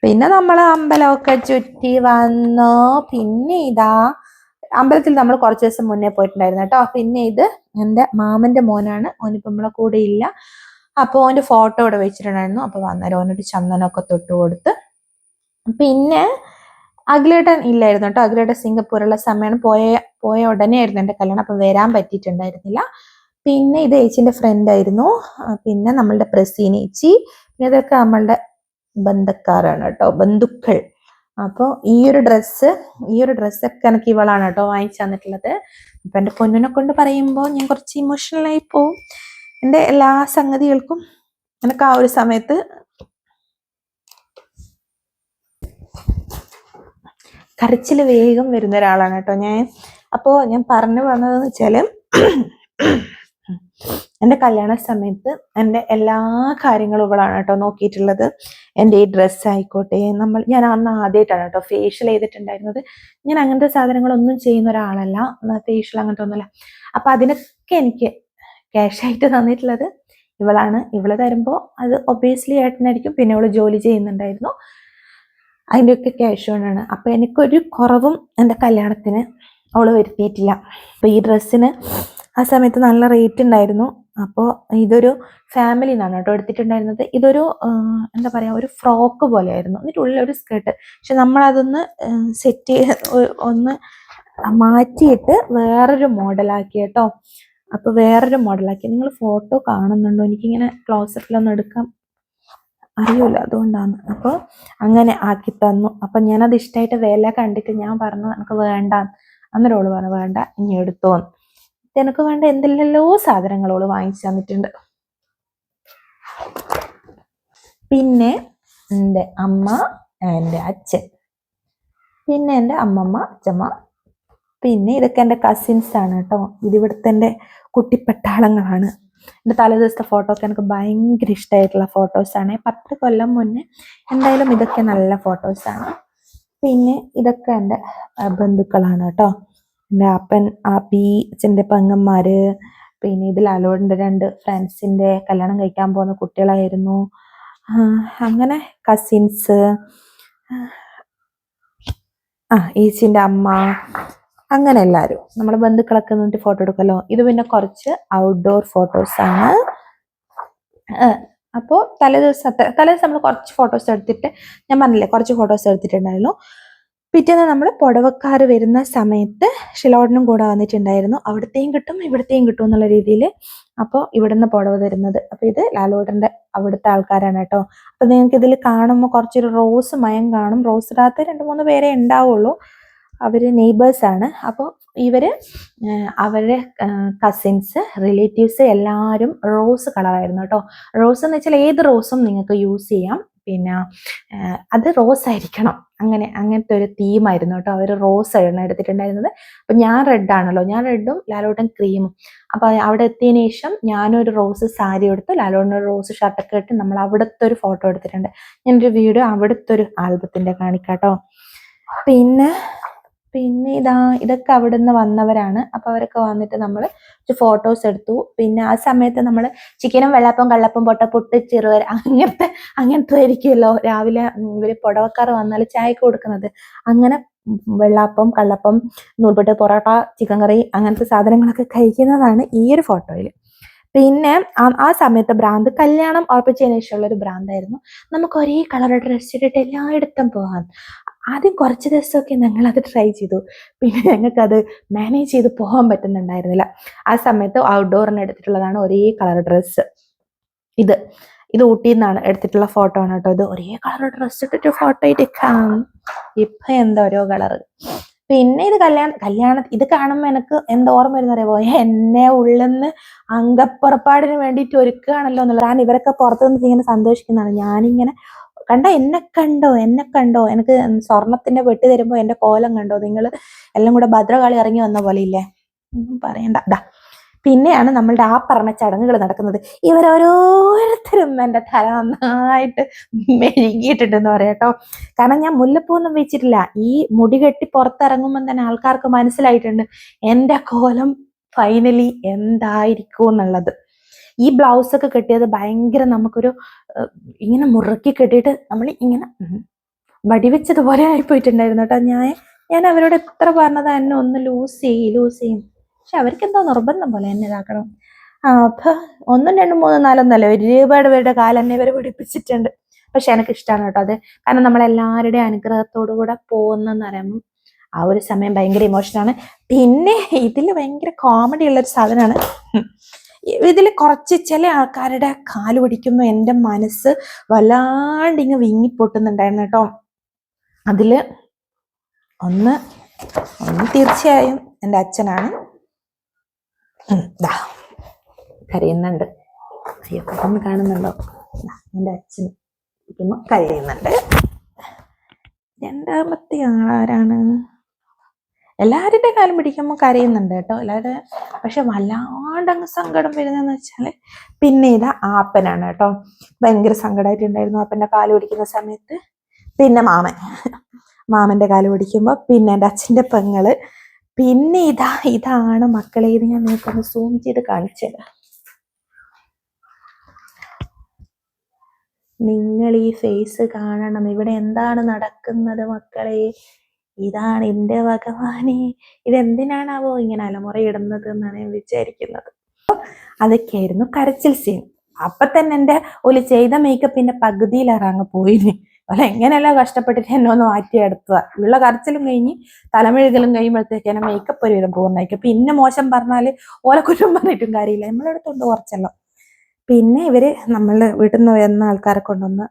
Speaker 1: പിന്നെ നമ്മൾ അമ്പലമൊക്കെ ചുറ്റി വന്നു. പിന്നെ ഇതാ അമ്പലത്തിൽ നമ്മൾ കുറച്ച് ദിവസം മുന്നേ പോയിട്ടുണ്ടായിരുന്നു കേട്ടോ. പിന്നെ ഇത് എൻ്റെ മാമന്റെ മോനാണ്, ഓനിപ്പം നമ്മളെ കൂടെ ഇല്ല. അപ്പോൾ ഓൻ്റെ ഫോട്ടോ ഇവിടെ വെച്ചിട്ടുണ്ടായിരുന്നു. അപ്പോൾ അന്നേരം ഓനൊരു ചന്ദനമൊക്കെ തൊട്ട് കൊടുത്ത്. പിന്നെ അഖിലേട്ടൻ ഇല്ലായിരുന്നു കേട്ടോ. അഖിലേട്ടൻ സിംഗപ്പൂരുള്ള സമയമാണ് പോയ ഉടനെ ആയിരുന്നു എൻ്റെ കല്യാണം. അപ്പം വരാൻ പറ്റിയിട്ടുണ്ടായിരുന്നില്ല. പിന്നെ ഇത് ഏച്ചിൻ്റെ ഫ്രണ്ട് ആയിരുന്നു. പിന്നെ നമ്മളുടെ പ്രസീന ചേച്ചി, പിന്നെ ഇതൊക്കെ നമ്മളുടെ ബന്ധക്കാരാണ് കേട്ടോ, ബന്ധുക്കൾ. അപ്പോൾ ഈ ഒരു ഡ്രസ്സൊക്കെ എനിക്ക് ഇവളാണ് കേട്ടോ വാങ്ങിച്ചു തന്നിട്ടുള്ളത്. അപ്പം എൻ്റെ പൊന്നിനെ കൊണ്ട് പറയുമ്പോൾ ഞാൻ കുറച്ച് ഇമോഷണലായി പോവും. എൻ്റെ എല്ലാ സംഗതികൾക്കും എനിക്ക് ആ ഒരു സമയത്ത് കരച്ചിൽ വേഗം വരുന്ന ഒരാളാണ് കേട്ടോ ഞാൻ. അപ്പോൾ ഞാൻ പറഞ്ഞു വന്നതെന്ന് വെച്ചാൽ എൻ്റെ കല്യാണ സമയത്ത് എൻ്റെ എല്ലാ കാര്യങ്ങളും ഇവളാണ് കേട്ടോ നോക്കിയിട്ടുള്ളത്. എൻ്റെ ഈ ഡ്രസ്സ് ആയിക്കോട്ടെ, ഞാൻ അന്ന് ആദ്യമായിട്ടാണ് കേട്ടോ ഫേഷ്യൽ ചെയ്തിട്ടുണ്ടായിരുന്നത്. ഞാൻ അങ്ങനത്തെ സാധനങ്ങളൊന്നും ചെയ്യുന്ന ഒരാളല്ല, ഫേഷ്യൽ അങ്ങനത്തെ ഒന്നുമില്ല. അപ്പം അതിനൊക്കെ എനിക്ക് ക്യാഷായിട്ട് തന്നിട്ടുള്ളത് ഇവളാണ്. ഇവള് തരുമ്പോൾ അത് ഒബിയസ്ലി ഏട്ടനായിരിക്കും. പിന്നെ ഇവള് ജോലി ചെയ്യുന്നുണ്ടായിരുന്നു, അതിൻ്റെയൊക്കെ ക്യാഷ് കൊണ്ടാണ്. അപ്പം എനിക്കൊരു കുറവും എൻ്റെ കല്യാണത്തിന് അവള് വരുത്തിയിട്ടില്ല. അപ്പം ഈ ഡ്രസ്സിന് ആ സമയത്ത് നല്ല റേറ്റ് ഉണ്ടായിരുന്നു. അപ്പോൾ ഇതൊരു ഫാമിലി നിന്നാണ് കേട്ടോ എടുത്തിട്ടുണ്ടായിരുന്നത്. ഇതൊരു എന്താ പറയുക, ഒരു ഫ്രോക്ക് പോലെയായിരുന്നു. എന്നിട്ട് ഉള്ളിലൊരു സ്കേർട്ട്. പക്ഷെ നമ്മളതൊന്ന് സെറ്റ് ഒന്ന് മാറ്റിയിട്ട് വേറൊരു മോഡലാക്കി കേട്ടോ. അപ്പോൾ വേറൊരു മോഡലാക്കി. നിങ്ങൾ ഫോട്ടോ കാണുന്നുണ്ടോ? എനിക്കിങ്ങനെ ക്ലോസപ്പിലൊന്നും എടുക്കാം. അറിയൂല, അതുകൊണ്ടാണ്. അപ്പോൾ അങ്ങനെ ആക്കി തന്നു. അപ്പം ഞാനത് ഇഷ്ടമായിട്ട് വില കണ്ടിട്ട് ഞാൻ പറഞ്ഞു എനിക്ക് വേണ്ട. അന്നേരം പറഞ്ഞു വേണ്ട, ഇനി എടുത്തോന്ന്. എനിക്ക് വേണ്ട എന്തെല്ലോ സാധനങ്ങളോട് വാങ്ങിച്ചു തന്നിട്ടുണ്ട്. പിന്നെ എൻ്റെ അമ്മ, എൻ്റെ അച്ഛൻ, പിന്നെ എൻ്റെ അമ്മമ്മ, അച്ഛമ്മ, പിന്നെ ഇതൊക്കെ എൻ്റെ കസിൻസ് ആണ് കേട്ടോ. ഇതിവിടുത്തെ എൻ്റെ കുട്ടിപ്പട്ടാളങ്ങളാണ്. എൻ്റെ തലേദിവസത്തെ ഫോട്ടോ ഒക്കെ എനിക്ക് ഭയങ്കര ഇഷ്ടമായിട്ടുള്ള ഫോട്ടോസാണ്. 10 കൊല്ലം മുന്നേ എന്തായാലും ഇതൊക്കെ നല്ല ഫോട്ടോസാണ്. പിന്നെ ഇതൊക്കെ എൻ്റെ ബന്ധുക്കളാണ് കേട്ടോ. എൻ്റെ അപ്പൻ, ആപ്പി, അച്ഛൻ്റെ പെങ്ങന്മാര്, പിന്നെ ഇതിൽ അലോടിൻ്റെ 2 ഫ്രണ്ട്സിൻ്റെ കല്യാണം കഴിക്കാൻ പോകുന്ന കുട്ടികളായിരുന്നു. അങ്ങനെ കസിൻസ്, ഈച്ചിൻ്റെ അമ്മ, അങ്ങനെ എല്ലാവരും നമ്മുടെ ബന്ധുക്കളൊക്കെ നിന്നിട്ട് ഫോട്ടോ എടുക്കല്ലോ. ഇത് പിന്നെ കുറച്ച് ഔട്ട്ഡോർ ഫോട്ടോസാണ്. അപ്പോൾ തലേദിവസം നമ്മൾ കുറച്ച് ഫോട്ടോസ് എടുത്തിട്ട്, ഞാൻ പറഞ്ഞില്ലേ കുറച്ച് ഫോട്ടോസ് എടുത്തിട്ടുണ്ടായിരുന്നു. പിറ്റേന്ന് നമ്മൾ പുടവക്കാർ വരുന്ന സമയത്ത് ഷിലോടിനും കൂടെ വന്നിട്ടുണ്ടായിരുന്നു. അവിടത്തെയും കിട്ടും ഇവിടത്തെയും കിട്ടും എന്നുള്ള രീതിയിൽ. അപ്പോൾ ഇവിടുന്ന് പുടവ തരുന്നത്. അപ്പോൾ ഇത് ലാലോട്ടൻ്റെ അവിടുത്തെ ആൾക്കാരാണ് കേട്ടോ. അപ്പോൾ നിങ്ങൾക്ക് ഇതിൽ കാണുമ്പോൾ കുറച്ചൊരു റോസ് മയം കാണും. റോസ് ഇടാത്ത 2-3 പേരെ ഉണ്ടാവുള്ളൂ. അവർ നെയ്ബേഴ്സാണ്. അപ്പോൾ ഇവർ അവരുടെ കസിൻസ്, റിലേറ്റീവ്സ് എല്ലാവരും റോസ് കളറായിരുന്നു കേട്ടോ. റോസ് എന്ന് വെച്ചാൽ ഏത് റോസും നിങ്ങൾക്ക് യൂസ് ചെയ്യാം. പിന്നെ അത് റോസ് ആയിരിക്കണം, അങ്ങനത്തെ ഒരു തീമായിരുന്നു കേട്ടോ. അവർ റോസ് ആണ് എടുത്തിട്ടുണ്ടായിരുന്നത്. അപ്പം ഞാൻ റെഡാണല്ലോ, ഞാൻ റെഡും ലാലോട്ടൻ ക്രീമും. അപ്പോൾ അവിടെ എത്തിയതിനു ശേഷം ഞാനൊരു റോസ് സാരി എടുത്തു, ലാലോട്ടനൊരു റോസ് ഷർട്ടൊക്കെ ഇട്ട് നമ്മൾ അവിടുത്തെ ഒരു ഫോട്ടോ എടുത്തിട്ടുണ്ട്. ഞാനൊരു വീഡിയോ അവിടുത്തെ ഒരു ആൽബത്തിൻ്റെ കാണിക്കാം കേട്ടോ. പിന്നെ ഇതൊക്കെ അവിടെ നിന്ന് വന്നവരാണ്. അപ്പോൾ അവരൊക്കെ വന്നിട്ട് നമ്മൾ ഫോട്ടോസ് എടുത്തു. പിന്നെ ആ സമയത്ത് നമ്മൾ ചിക്കനും വെള്ളപ്പം, കള്ളപ്പം, പൊട്ടപ്പുട്ട്, ചെറുവര അങ്ങനത്തെ ആയിരിക്കുമല്ലോ രാവിലെ ഇവർ പുടവക്കാർ വന്നാൽ ചായക്ക് കൊടുക്കുന്നത്. അങ്ങനെ വെള്ളാപ്പം, കള്ളപ്പം, നൂൽപുട്ട്, പൊറോട്ട, ചിക്കൻ കറി അങ്ങനത്തെ സാധനങ്ങളൊക്കെ കഴിക്കുന്നതാണ് ഈ ഒരു ഫോട്ടോയിൽ. പിന്നെ ആ സമയത്ത് ഭ്രാന്ത് കല്യാണം ഉറപ്പിച്ചതിന് ശേഷമുള്ള ഒരു ഭ്രാന്തായിരുന്നു. നമുക്ക് ഒരേ കളർ ഡ്രസ് ഇട്ടിട്ട് എല്ലായിടത്തും പോകാൻ. ആദ്യം കുറച്ച് ദിവസമൊക്കെ ഞങ്ങളത് ട്രൈ ചെയ്തു. പിന്നെ ഞങ്ങൾക്കത് മാനേജ് ചെയ്ത് പോകാൻ പറ്റുന്നുണ്ടായിരുന്നില്ല. ആ സമയത്ത് ഔട്ട്ഡോറിന് എടുത്തിട്ടുള്ളതാണ് ഒരേ കളർ ഡ്രസ്സ്. ഇത് ഊട്ടിയിൽ നിന്നാണ് എടുത്തിട്ടുള്ള ഫോട്ടോ ആണ് കേട്ടോ. ഇത് ഒരേ കളർ ഡ്രസ്സ് ഇട്ടിട്ട് ഫോട്ടോ എടുക്കാം. ഇപ്പൊ എന്താ ഓരോ കളറ്. പിന്നെ ഇത് കല്യാണം ഇത് കാണുമ്പോൾ എനിക്ക് എന്താ ഓർമ്മ വരുന്നറിയാമോ, എന്നെ ഉള്ളിന്ന് അംഗപ്പുറപ്പാടിന് വേണ്ടിയിട്ട് ഒരുക്കുകയാണല്ലോ എന്നുള്ളത്. ഞാൻ ഇവരൊക്കെ പുറത്തു നിന്ന് ഇങ്ങനെ സന്തോഷിക്കുന്നതാണ്. ഞാനിങ്ങനെ എന്നെ കണ്ടോ എനിക്ക് സ്വർണത്തിന്റെ വെട്ടി തരുമ്പോ എന്റെ കോലം കണ്ടോ നിങ്ങൾ എല്ലാം കൂടെ ഭദ്രകാളി ഇറങ്ങി വന്ന പോലെ ഇല്ലേ, ഒന്നും പറയണ്ട. പിന്നെയാണ് നമ്മളുടെ ആ പറഞ്ഞ ചടങ്ങുകൾ നടക്കുന്നത്. ഇവരോരോരുത്തരും എൻ്റെ തല നന്നായിട്ട് മെഴുകിയിട്ടുണ്ടെന്ന് പറയാട്ടോ. കാരണം ഞാൻ മുല്ലപ്പൂവൊന്നും വെച്ചിട്ടില്ല. ഈ മുടി കെട്ടി പുറത്തിറങ്ങുമ്പോൾ തന്നെ ആൾക്കാർക്ക് മനസ്സിലായിട്ടുണ്ട് എൻ്റെ കോലം ഫൈനലി എന്തായിരിക്കും എന്നുള്ളത്. ഈ ബ്ലൗസൊക്കെ കെട്ടിയത് ഭയങ്കര നമുക്കൊരു ഇങ്ങനെ മുറുക്കി കെട്ടിയിട്ട് നമ്മൾ ഇങ്ങനെ വടിവെച്ചതുപോലെ ആയിപ്പോയിട്ടുണ്ടായിരുന്നു കേട്ടോ. ഞാൻ അവരോട് എത്ര പറഞ്ഞതാ എന്നെ ഒന്ന് ലൂസ് ചെയ്യും. പക്ഷെ അവർക്ക് എന്തോ നിർബന്ധം പോലെ എന്നെ ഇതാക്കണം. അപ്പൊ 1, 2, 3, 4 ഒന്നല്ല, ഒരുപാട് പേരുടെ കാലം എന്നെ ഇവരെ പിടിപ്പിച്ചിട്ടുണ്ട്. പക്ഷെ എനിക്ക് ഇഷ്ടമാണ് കേട്ടോ അത്. കാരണം നമ്മളെല്ലാവരുടെയും അനുഗ്രഹത്തോടു കൂടെ പോകുന്നെന്ന് പറയുമ്പോൾ ആ ഒരു സമയം ഭയങ്കര ഇമോഷനാണ്. പിന്നെ ഇതിൽ ഭയങ്കര കോമഡി ഉള്ളൊരു സാധനമാണ്. ഇതിൽ കുറച്ച് ചില ആൾക്കാരുടെ കാല് പിടിക്കുമ്പോൾ എൻ്റെ മനസ്സ് വല്ലാണ്ട് ഇങ്ങ് വിങ്ങിപ്പൊട്ടുന്നുണ്ടായിരുന്നു കേട്ടോ. അതില് ഒന്ന് തീർച്ചയായും എൻ്റെ അച്ഛനാണ്. കരയുന്നുണ്ട്. അയ്യോ, കടന്ന് കാണുന്നുണ്ടോ? എൻ്റെ അച്ഛൻ ഇരിക്കുമ്പോൾ കരയുന്നുണ്ട്. രണ്ടാമത്തെ ആളാരാണ്? എല്ലാവരുടെ കാലം പിടിക്കുമ്പോൾ കരയുന്നുണ്ട് കേട്ടോ എല്ലാവരും. പക്ഷെ വല്ലാണ്ടങ്ങ് സങ്കടം വരുന്നതെന്ന് വെച്ചാൽ പിന്നെ ഇത് ആപ്പനാണ് കേട്ടോ. ഭയങ്കര സങ്കടമായിട്ടുണ്ടായിരുന്നു ആപ്പൻ്റെ കാല് പിടിക്കുന്ന സമയത്ത്. പിന്നെ മാമൻ്റെ കാല് പിടിക്കുമ്പോൾ, പിന്നെ എൻ്റെ അച്ഛൻ്റെ പെങ്ങള്, പിന്നെ ഇതാണ് മക്കളെ. ഇത് ഞാൻ നിങ്ങൾക്കൊന്ന് സൂം ചെയ്ത് കാണിച്ചത്. നിങ്ങൾ ഈ ഫേസ് കാണണം. ഇവിടെ എന്താണ് നടക്കുന്നത് മക്കളെ? ഇതാണ് എൻ്റെ ഭഗവാനെ. ഇതെന്തിനാണാവോ ഇങ്ങനെ അലമുറയിടുന്നത് എന്നാണ് ഞാൻ വിചാരിക്കുന്നത്. അതൊക്കെയായിരുന്നു കരച്ചിൽ സീൻ. അപ്പൊ തന്നെ എൻ്റെ ചെയ്ത മേക്കപ്പിന്റെ പകുതിയിലേറങ്ങ് പോയിന്. അല്ല എങ്ങനെയല്ല കഷ്ടപ്പെട്ടിട്ട് എന്നെ ഒന്ന് മാറ്റിയെടുത്തതാ. ഉള്ള കരച്ചിലും കഴിഞ്ഞ് തലമെഴുകലും കഴിയുമ്പോഴത്തേക്ക് എന്നെ മേക്കപ്പ് ഒരുവിധം പൂർണ്ണമായിരിക്കും. പിന്നെ മോശം പറഞ്ഞാല് ഓലക്കുറ്റം പറഞ്ഞിട്ടും കാര്യമില്ല, നമ്മളെടുത്തോണ്ട് കുറച്ചല്ലോ. പിന്നെ നമ്മൾ വീട്ടിൽ നിന്ന് വരുന്ന ആൾക്കാരെ കൊണ്ടൊന്ന്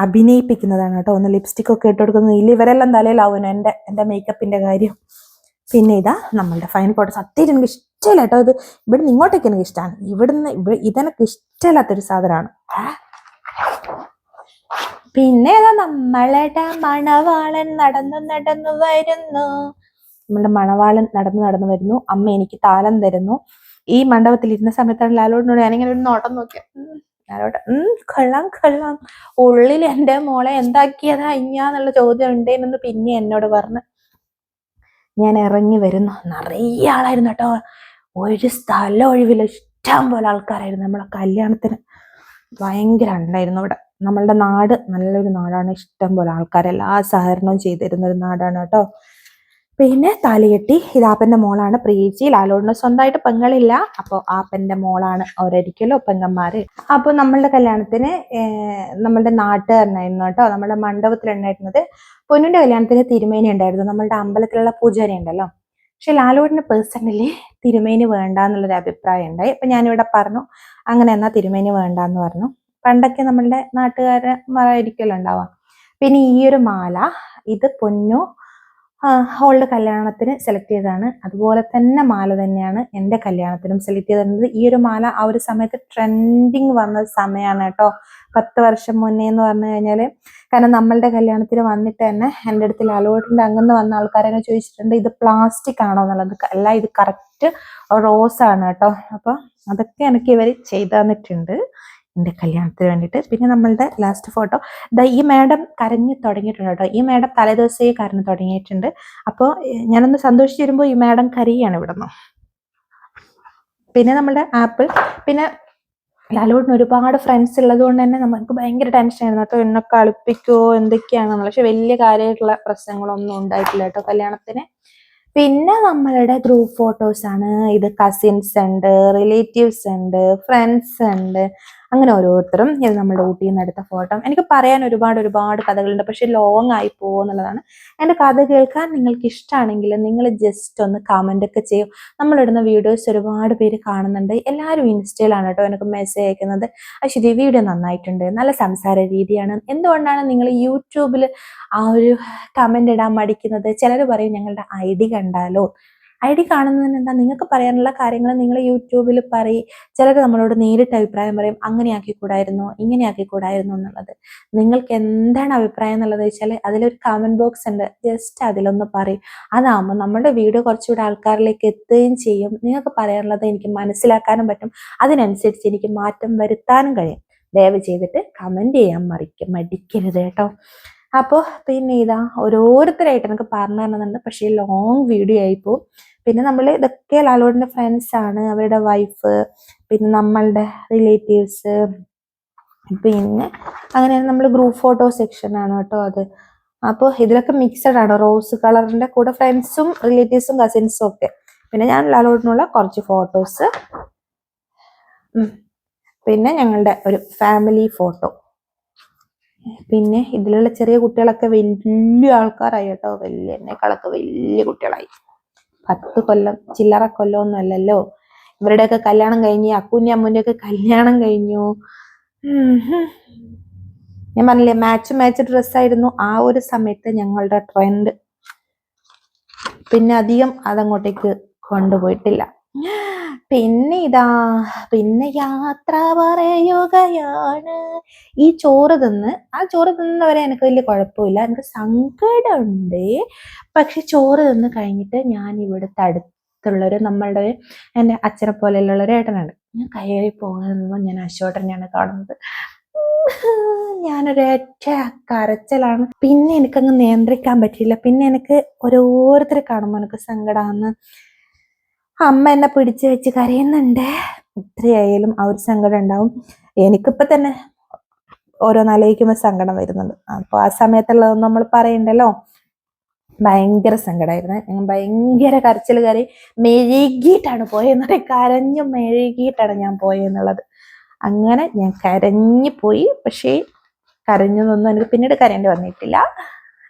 Speaker 1: അഭിനയിപ്പിക്കുന്നതാണ് കേട്ടോ. ഒന്ന് ലിപ്സ്റ്റിക് ഒക്കെ ഇട്ട് കൊടുക്കുന്നത്. ഇല്ല, ഇവരെല്ലാം തലയിലാവുന്നു എൻ്റെ മേക്കപ്പിന്റെ കാര്യം. പിന്നെ ഇതാ നമ്മളുടെ ഫൈനൽ ഫോട്ടോ. സത്യം എനിക്ക് ഇഷ്ടമില്ല കേട്ടോ ഇത്. ഇവിടുന്ന് ഇങ്ങോട്ടേക്ക് എനിക്ക് ഇഷ്ടമാണ്, ഇവിടുന്ന് ഇതെനിക്ക് ഇഷ്ടമില്ലാത്തൊരു സാധനമാണ്. പിന്നെ ഇതാ നമ്മളുടെ മണവാളൻ നടന്നു വരുന്നു. നമ്മളുടെ മണവാളൻ നടന്നു വരുന്നു. അമ്മ എനിക്ക് താലം തരുന്നു. ഈ മണ്ഡപത്തിൽ ഇരുന്ന സമയത്താണ് ലാലോട്ടിനോട് ഞാനിങ്ങനെ ഒരു നോട്ടം നോക്കിയ, ലാലോട്ട് കൊള്ളാം, ഉള്ളിൽ എൻ്റെ മോളെ എന്താക്കിയതാ ഇഞ്ഞാന്നുള്ള ചോദ്യം ഉണ്ടേനെന്ന് പിന്നെ എന്നോട് പറഞ്ഞു. ഞാൻ ഇറങ്ങി വരുന്നു. നിറയെ ആളായിരുന്നു കേട്ടോ, ഒരു സ്ഥലം ഒഴിവില്ല, ഇഷ്ടം പോലെ ആൾക്കാരായിരുന്നു. നമ്മളെ കല്യാണത്തിന് ഭയങ്കര ഉണ്ടായിരുന്നു ഇവിടെ. നമ്മളുടെ നാട് നല്ലൊരു നാടാണ്, ഇഷ്ടം പോലെ ആൾക്കാർ എല്ലാ സഹകരണവും ചെയ്തിരുന്ന ഒരു നാടാണ് കേട്ടോ. പിന്നെ താലികെട്ടി. ഇത് ആപ്പന്റെ മോളാണ് പ്രിയേച്ചി. ലാലോടിന് സ്വന്തമായിട്ട് പെങ്ങളില്ല, അപ്പോൾ ആപ്പന്റെ മോളാണ് അവരായിരിക്കുമല്ലോ പെങ്ങന്മാര്. അപ്പോൾ നമ്മളുടെ കല്യാണത്തിന് നമ്മളുടെ നാട്ടുകാരനായിരുന്നു കേട്ടോ, നമ്മുടെ മണ്ഡപത്തിലുണ്ടായിരുന്നത്. പൊന്നുന്റെ കല്യാണത്തിന് തിരുമേനി ഉണ്ടായിരുന്നു, നമ്മളുടെ അമ്പലത്തിലുള്ള പൂജാരി ഉണ്ടല്ലോ. പക്ഷെ ലാലോടിന് പേഴ്സണലി തിരുമേനി വേണ്ട എന്നുള്ളൊരു അഭിപ്രായം ഉണ്ടായി. അപ്പൊ ഞാനിവിടെ പറഞ്ഞു, അങ്ങനെ എന്നാ തിരുമേനി വേണ്ടാന്ന് പറഞ്ഞു. പണ്ടൊക്കെ നമ്മളുടെ നാട്ടുകാരന്മാരായിരിക്കുമല്ലോ ഉണ്ടാവാം. പിന്നെ ഈ ഒരു മാല, ഇത് പൊന്നു അവളുടെ കല്യാണത്തിന് സെലക്ട് ചെയ്തതാണ്. അതുപോലെ തന്നെ മാല തന്നെയാണ് എൻ്റെ കല്യാണത്തിനും സെലക്ട് ചെയ്തിരുന്നത്. ഈ ഒരു മാല ആ ഒരു സമയത്ത് ട്രെൻഡിങ് വന്ന സമയമാണ് കേട്ടോ, 10 വർഷം മുന്നേ എന്ന് പറഞ്ഞു കഴിഞ്ഞാല്. കാരണം നമ്മളുടെ കല്യാണത്തിന് വന്നിട്ട് തന്നെ എൻ്റെ അടുത്ത് ലാലോട്ടിൻ്റെ അങ്ങന്ന് വന്ന ആൾക്കാരെന്നെ ചോദിച്ചിട്ടുണ്ട്, ഇത് പ്ലാസ്റ്റിക് ആണോ എന്നുള്ളത്. അല്ല, ഇത് കറക്റ്റ് റോസ് ആണ് കേട്ടോ. അപ്പൊ അതൊക്കെ എനിക്ക് ഇവർ ചെയ്തു തന്നിട്ടുണ്ട് എൻ്റെ കല്യാണത്തിന് വേണ്ടിയിട്ട്. പിന്നെ നമ്മളുടെ ലാസ്റ്റ് ഫോട്ടോ, ഈ മാഡം കരഞ്ഞു തുടങ്ങിയിട്ടുണ്ട് കേട്ടോ. ഈ മാഡം തലേദിവസമേ കരഞ്ഞു തുടങ്ങിയിട്ടുണ്ട്. അപ്പോൾ ഞാനൊന്ന് സന്തോഷിച്ച് വരുമ്പോൾ ഈ മാഡം കരയാണ് ഇവിടുന്ന്. പിന്നെ നമ്മുടെ ആപ്പിൾ. പിന്നെ ലാലോട്ടിന് ഒരുപാട് ഫ്രണ്ട്സ് ഉള്ളത് കൊണ്ട് തന്നെ നമുക്ക് ഭയങ്കര ടെൻഷനായിരുന്നു കേട്ടോ, എന്നെ കളിപ്പിക്കുമോ എന്തൊക്കെയാണെന്നുള്ള. പക്ഷെ വലിയ കാര്യമായിട്ടുള്ള പ്രശ്നങ്ങളൊന്നും ഉണ്ടായിട്ടില്ല കേട്ടോ കല്യാണത്തിന്. പിന്നെ നമ്മളുടെ ഗ്രൂപ്പ് ഫോട്ടോസ് ആണ് ഇത്. കസിൻസ് ഉണ്ട്, റിലേറ്റീവ്സ് ഉണ്ട്, ഫ്രണ്ട്സ് ഉണ്ട്, അങ്ങനെ ഓരോരുത്തരും. ഇത് നമ്മുടെ ഊട്ടിയിൽ നിന്ന് എടുത്ത ഫോട്ടോ. എനിക്ക് പറയാൻ ഒരുപാട് കഥകളുണ്ട്, പക്ഷെ ലോങ് ആയി പോകുന്നുള്ളതാണ്. എൻ്റെ കഥ കേൾക്കാൻ നിങ്ങൾക്ക് ഇഷ്ടമാണെങ്കിൽ നിങ്ങൾ ജസ്റ്റ് ഒന്ന് കമന്റ് ഒക്കെ ചെയ്യും. നമ്മളിടുന്ന വീഡിയോസ് ഒരുപാട് പേര് കാണുന്നുണ്ട്, എല്ലാവരും ഇൻസ്റ്റയിലാണ് കേട്ടോ എനിക്ക് മെസ്സേജ് അയക്കുന്നത്. അശ്വതി വീഡിയോ നന്നായിട്ടുണ്ട്, നല്ല സംസാര രീതിയാണ്, എന്തുകൊണ്ടാണ് നിങ്ങൾ യൂട്യൂബിൽ ആ ഒരു കമന്റ് ഇടാൻ മടിക്കുന്നത്? ചിലർ പറയും ഞങ്ങളുടെ ID കണ്ടാലോ. ID കാണുന്നതിന് എന്താ, നിങ്ങൾക്ക് പറയാനുള്ള കാര്യങ്ങൾ നിങ്ങൾ യൂട്യൂബിൽ പറയും. ചിലർ നമ്മളോട് നേരിട്ട് അഭിപ്രായം പറയും, അങ്ങനെ ആക്കിക്കൂടായിരുന്നു, ഇങ്ങനെ ആക്കിക്കൂടായിരുന്നു എന്നുള്ളത്. നിങ്ങൾക്ക് എന്താണ് അഭിപ്രായം എന്നുള്ളത് വെച്ചാൽ അതിലൊരു കമന്റ് ബോക്സ് ഉണ്ട്, ജസ്റ്റ് അതിലൊന്ന് പറയും. അതാകുമ്പോൾ നമ്മുടെ വീഡിയോ കുറച്ചുകൂടെ ആൾക്കാരിലേക്ക് എത്തുകയും ചെയ്യും. നിങ്ങൾക്ക് പറയാനുള്ളത് എനിക്ക് മനസ്സിലാക്കാനും പറ്റും, അതിനനുസരിച്ച് എനിക്ക് മാറ്റം വരുത്താനും കഴിയും. ദയവ് ചെയ്തിട്ട് കമന്റ് ചെയ്യാൻ മടിക്കരുത് കേട്ടോ. അപ്പോൾ പിന്നെ ഇതാ ഓരോരുത്തരായിട്ട് എനിക്ക് പറഞ്ഞു തരുന്നുണ്ട്, പക്ഷേ ലോങ് വീഡിയോ ആയിപ്പോവും. പിന്നെ നമ്മൾ ഇതൊക്കെ ലാലോടിൻ്റെ ഫ്രണ്ട്സ് ആണ്, അവരുടെ വൈഫ്, പിന്നെ നമ്മളുടെ റിലേറ്റീവ്സ്, പിന്നെ അങ്ങനെ നമ്മൾ ഗ്രൂപ്പ് ഫോട്ടോ സെക്ഷൻ ആണ് കേട്ടോ അത്. അപ്പോൾ ഇതിലൊക്കെ മിക്സഡ് ആണ്, റോസ് കളറിന്റെ കൂടെ ഫ്രണ്ട്സും റിലേറ്റീവ്സും കസിൻസും ഒക്കെ. പിന്നെ ഞാൻ ലാലോടിനുള്ള കുറച്ച് ഫോട്ടോസ്, പിന്നെ ഞങ്ങളുടെ ഒരു ഫാമിലി ഫോട്ടോ. പിന്നെ ഇതിലുള്ള ചെറിയ കുട്ടികളൊക്കെ വലിയ ആൾക്കാരായി കേട്ടോ, എന്നെക്കാളൊക്കെ വലിയ കുട്ടികളായി. 10 കൊല്ലം ചില്ലറ കൊല്ലമൊന്നും അല്ലല്ലോ. ഇവരുടെയൊക്കെ കല്യാണം കഴിഞ്ഞ്, അക്കുൻ്റെ അമ്മൂൻ്റെ ഒക്കെ കല്യാണം കഴിഞ്ഞു. ഞാൻ പറഞ്ഞില്ലേ, മാച്ച് ഡ്രസ്സായിരുന്നു ആ ഒരു സമയത്ത് ഞങ്ങളുടെ ട്രെൻഡ്. പിന്നെ അധികം അതങ്ങോട്ടേക്ക് കൊണ്ടുപോയിട്ടില്ല. പിന്നെ പിന്നെ യാത്ര പറയുകയാണ്. ഈ ചോറ് തിന്നവരെ എനിക്ക് വലിയ കുഴപ്പമില്ല, എനിക്ക് സങ്കടമുണ്ട്. പക്ഷെ ചോറ് തിന്ന് കഴിഞ്ഞിട്ട് ഞാൻ ഇവിടുത്തെ അടുത്തുള്ളൊരു നമ്മളുടെ എൻ്റെ അച്ഛനെ പോലെയുള്ളൊരു ഏട്ടനുണ്ട്. ഞാൻ കയറി പോകുമ്പോൾ ഞാൻ അശോട്ടനെയാണ് കാണുന്നത്. ഞാനൊരൊറ്റ കരച്ചിലാണ്. പിന്നെ എനിക്കങ്ങ് നിയന്ത്രിക്കാൻ പറ്റിയില്ല. പിന്നെ എനിക്ക് ഓരോരുത്തരെ കാണുമ്പോൾ എനിക്ക് സങ്കടമാണ്. അമ്മ എന്നെ പിടിച്ചു വെച്ച് കരയുന്നുണ്ട്. എത്രയായാലും ആ ഒരു സങ്കടം ഉണ്ടാവും. എനിക്കിപ്പോ തന്നെ ഓരോന്നാലോചിക്കുമ്പോൾ സങ്കടം വരുന്നുണ്ട്. അപ്പോൾ ആ സമയത്തുള്ളതൊന്നും നമ്മൾ പറയണ്ടല്ലോ. ഭയങ്കര സങ്കടമായിരുന്നു. ഞാൻ ഭയങ്കര കരച്ചിൽ കയറി മെഴുകിയിട്ടാണ് പോയെന്നുള്ളത്, കരഞ്ഞു മെഴുകിയിട്ടാണ് ഞാൻ പോയെന്നുള്ളത്. അങ്ങനെ ഞാൻ കരഞ്ഞു പോയി. പക്ഷേ കരഞ്ഞതൊന്നും എനിക്ക് പിന്നീട് കരയേണ്ടി വന്നിട്ടില്ല.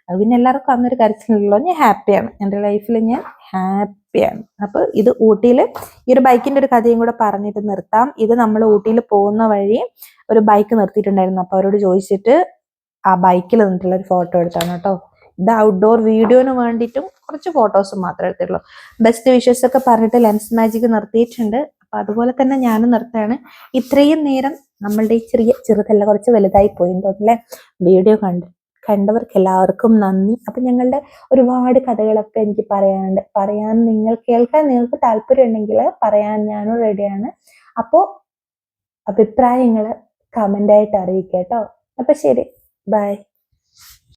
Speaker 1: അത് പിന്നെ എല്ലാവർക്കും അന്നൊരു കരച്ചിലുള്ളൂ. ഞാൻ ഹാപ്പിയാണ്, എൻ്റെ ലൈഫിൽ ഞാൻ ഹാപ്പിയാണ്. അപ്പോൾ ഇത് ഊട്ടിയിൽ ഈ ഒരു ബൈക്കിൻ്റെ ഒരു കഥയും കൂടെ പറഞ്ഞിട്ട് നിർത്താം. ഇത് നമ്മൾ ഊട്ടിയിൽ പോകുന്ന വഴി ഒരു ബൈക്ക് നിർത്തിയിട്ടുണ്ടായിരുന്നു. അപ്പോൾ അവരോട് ചോദിച്ചിട്ട് ആ ബൈക്കിൽ നിന്നിട്ടുള്ള ഒരു ഫോട്ടോ എടുത്താണ് കേട്ടോ. ഇത് ഔട്ട്ഡോർ വീഡിയോന് വേണ്ടിയിട്ടും കുറച്ച് ഫോട്ടോസ് മാത്രമേ എടുത്തുള്ളൂ. ബെസ്റ്റ് വിഷസ് ഒക്കെ പറഞ്ഞിട്ട് ലെൻസ് മാജിക് നിർത്തിയിട്ടുണ്ട്. അപ്പൊ അതുപോലെ തന്നെ ഞാനും നിർത്താണ്. ഇത്രയും നേരം നമ്മളുടെ ഈ ചെറുതല്ല, കുറച്ച് വലുതായി പോയെന്ന് തോന്നില്ലേ വീഡിയോ കണ്ടവർക്ക് എല്ലാവർക്കും നന്ദി. അപ്പൊ ഞങ്ങളുടെ ഒരുപാട് കഥകളൊക്കെ എനിക്ക് പറയാൻ കേൾക്കാൻ നിങ്ങൾക്ക് താല്പര്യം ഉണ്ടെങ്കിൽ പറയാൻ ഞാനും റെഡിയാണ്. അപ്പോൾ അഭിപ്രായങ്ങൾ കമൻ്റായിട്ട് അറിയിക്കാം കേട്ടോ. അപ്പൊ ശരി, ബൈ.